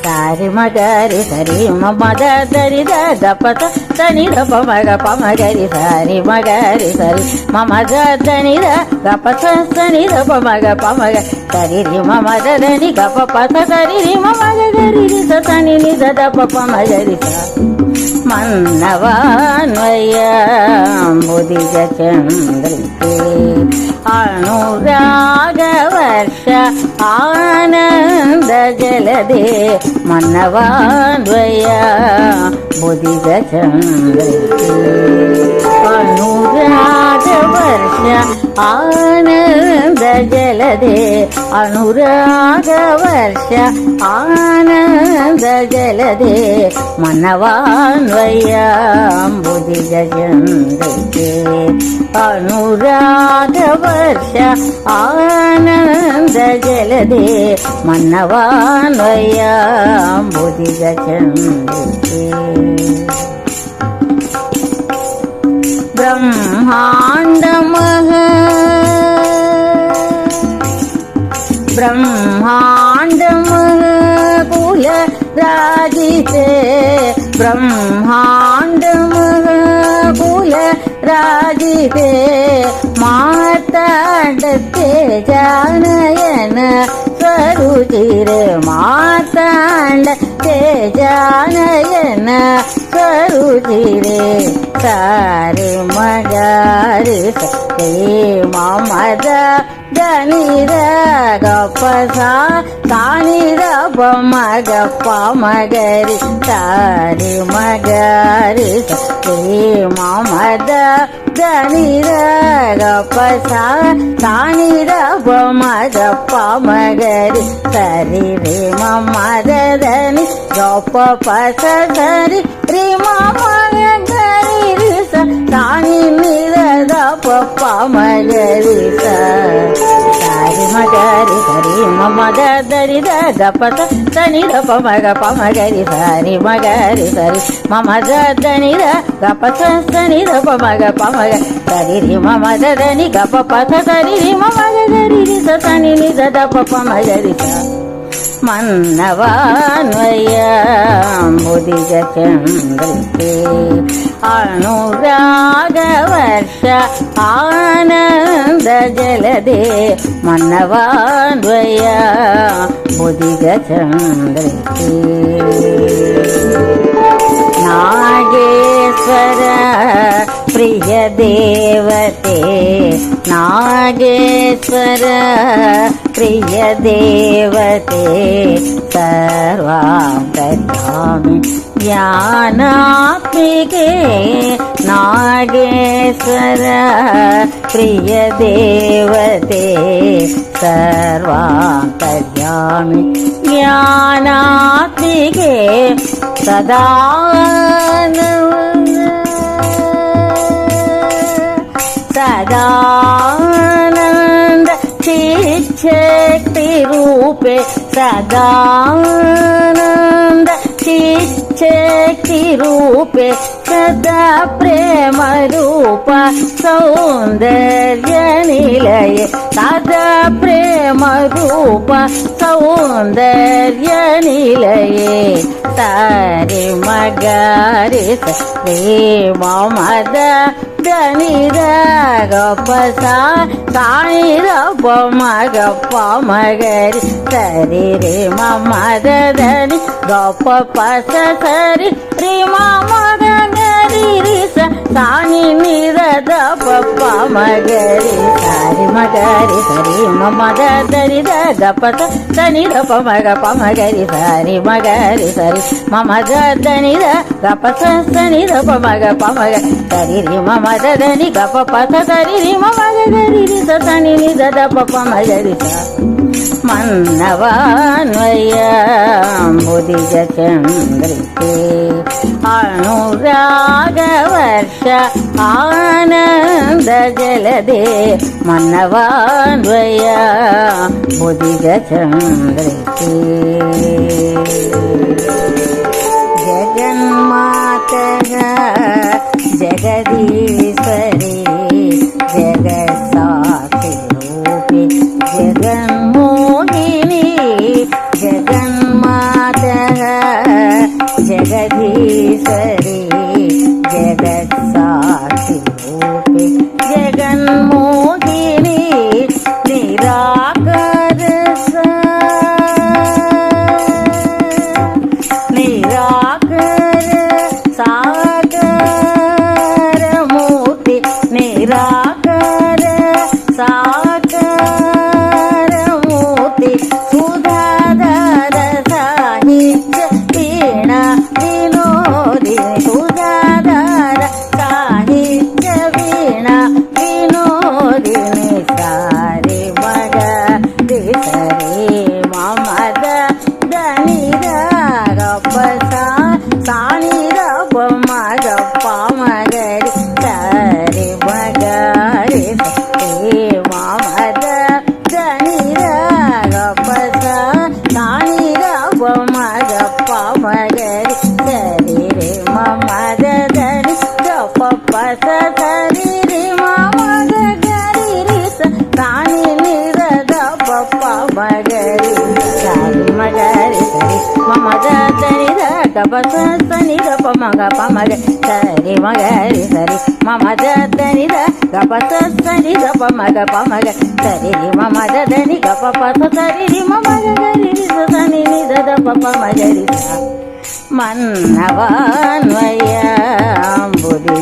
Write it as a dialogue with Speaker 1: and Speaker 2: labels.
Speaker 1: ಸಾರಿ ಮಗರಿ ಸರಿ ಮದ ದರಿ ದಪತ ತನಿ ದಪ ಮಗ ಪ ಮಗರಿ ಸಾರಿ ಮಗರಿ ಸರಿ ಮದ ದನಿ ಗಪತ ತನಿ ದಪ ಮಗ ಪ ಮಗ ಸರಿ ರಿ ಮದ ದನಿ ಗಪ ಪತ ಸರಿ ರಿ ಮಗ ಗರಿ ರಿ ಸ ತನಿ ನಿದ ದಪ ಪ ಮಗರಿ ಸ ಮನ್ನವಾನ್ವಯ ಮುದಿಜ ಚಂದ್ರಿಕೆ ಅನುರಾಗ ವರ್ಷ ಆನಂದ ಜಲದೆ ಮನ್ನವಾನ್ವಯ ಮುದಿಜ ಚಂದ್ರಿಕೆ ಅನುರಾಗ ವರ್ಷ ಆನಂದ ಜಲದೆ ಅನುರಾಗ ವರ್ಷ ಆನಂದ ಜಲದೆ ಮನವಾನ್ವಯ ಮುದಿಜ ಚಂದ್ರಿಕೆ ಅನುರಾಗ ವರ್ಷ ಆನಂದ ಜಲದೆ ಮನವಾನ್ವಯ ಮುದಿಜ ಚಂದ್ರಿಕೆ ಬ್ರಹ್ಮಾಂಡ ಕುಲ ರಾಜಿತೆ ಬ್ರಹ್ಮಾಂಡ ಕುಲ ರಾಜಿತೆ ಮಾತಾಡತೆ ಜಾನಯನ ಸ್ವರುಚಿರೆ ಮಾತಾಡತೆ ಜಾನಯನ ಸ್ವರುಚಿರೆ ಸಾರಿ ಮಗಾರಿ ಸೇ ಮಮದ ದನಿರ ಗಪ ಸಾನಿರ ಮಗ ಪ ಮಗರಿ ಸಾರಿ ಮಗರಿ ಸೇ ಮಮದ ದನಿರ ಗಪ ಸಾನಿರ ಮಗ ಪ ಮಗರಿ ಸರಿ ರೇ ಮಮದ ದನಿ ಗಪ ಪಸ ಸರಿ ರೇ ಮಗ ಗರಿ ರಿ ಸ ಸಾನಿ ನಿರ ಪಪ್ಪ ಮಗರಿ ಸಾರಿ ಮಗರಿ ಸರಿ ಮದ ದರಿ ಗಪತ ತನಿ ದಪ ಮಗ ಪ ಮಗರಿ ಸಾರಿ ಮಗರಿ ಸರಿ ಮದ ದನಿ ಗಪತ ತನಿ ದಪ ಮಗ ಪ ಮಗ ಸರಿ ರಿ ಮದ ದನಿ ಗಪ ಪಥ ಸರಿ ರಿ ಮಗ ಗರಿ ರಿ ಸ ತನಿ ನಿದ ದಪ ಪ ಮಗರಿ ಸ ಮನ್ನವಾನ್ವಯ ಮುದಿಜ ಚಂದ್ರಿಕೆ ಅನುರಾಗ ವರ್ಷ ಆನಂದ ಜಲದೆ ಮನ್ನವಾನ್ವಯ ಮುದಿಜ ಚಂದ್ರಿಕೆ ನಾಗೇಶ್ವರ ಪ್ರಿಯ ದೇವತೆ ನಾಗೇಶ್ವರ ಪ್ರಿಯ ದೇವತೆ ಸರ್ವಾಂತರ್ಯಾಮಿ ಜ್ಞಾನಾತ್ಮಿಕೆ ನಾಗೇಶ್ವರ ಪ್ರಿಯ ದೇವತೆ ಸರ್ವಾಂತರ್ಯಾಮಿ ಜ್ಞಾನಾತ್ಮಿಕೆ ಸದಾನಂದ ಚಿಚ್ಚಕ್ತಿ ರೂಪೆ ಸದಾನಂದ ಚಿಚ್ಚಕ್ತಿ ರೂಪೆ ಸದಾ ಪ್ರೇಮ ರೂಪ ಸೌಂದರ್ಯ ನಿಲಯ ಸದಾ ಪ್ರೇಮ ರೂಪ ಸೌಂದರ್ಯ ನಿಲಯ ಸಾರಿ ಮಗರಿ ಸೇ ಮದ ದನಿರ ಗಪ ಸಾನಿ ರಪ ಮಗ ಪ ಮಗರಿ ಸರಿ ರೇ ಮದ ಧನಿ ಗಪ ಪಸ ಸರಿ ರೇ ಮಗ ಗರಿ ರಿ ಸ ಸಾನಿ ನಿರ ದಪ ಪ ಮಗರಿ ಸಾರಿ ಮಗರಿ ಸರಿ ಮದ ದರಿ ಗಪತ ತನಿ ದಪ ಮಗ ಪ ಮಗರಿ ಸಾರಿ ಮಗರಿ ಸರಿ ಮದ ದನಿ ಗಪತ ತನಿ ದಪ ಮಗ ಪ ಮಗ ಸರಿ ರಿ ಮದ ದನಿ ಗಪ ಪಥ ಸರಿ ರಿ ಮಗ ಗರಿ ರಿ ಸ ತನಿ ನಿದ ದಪ ಪ ಮಗರಿ ಸ ಮನ್ನವಾನ್ವಯ ಮುದಿಜ ಚಂದ್ರಿಕೆ ಅನುರಾಗ ವರ್ಷ ಆನಂದ ಜಲದೆ ಮನ್ನವಾನ್ವಯ ಮುದಿಜ ಚಂದ್ರಿಕೆ ಜಗನ್ಮಾತಃ ಜಗದೀಶ್ವರಿ ಜಗತ್ಸಾಕ್ಷಿ ರೂಪಿ ಜಗನ್ಮೋಹಿನಿ ಜಗನ್ಮಾತಃ సరి జగత్సాక్షి రూపే జగన్మోహిని నిరాకర సాకారమూర్తి నిరాకర సాకారమూర్తి సుధాధర సాహిత్య వీణ వినోదిని సుధాధర సాహిత్య వీణ వినోదిని సారి మగ సరి మమద దని సాని రప మగ పమగరి సరి మగరి సరి మమద దని రప సాని రప మగ పమగరి సరి రే మమద దని రప పస సరి రే మమగ గరి రి సాని నిర రప పమగరి సరి మగరి సరి మమద దని గపస సని రప మగ పమగ సరి మగరి సరి మమద దని గపస సని రప మగ పమగ సరి రి మమద దని గప పస సరి రి మమగ గరి రి సని నిద దప పమగరి మన్నవాన్వయ బుద్ధి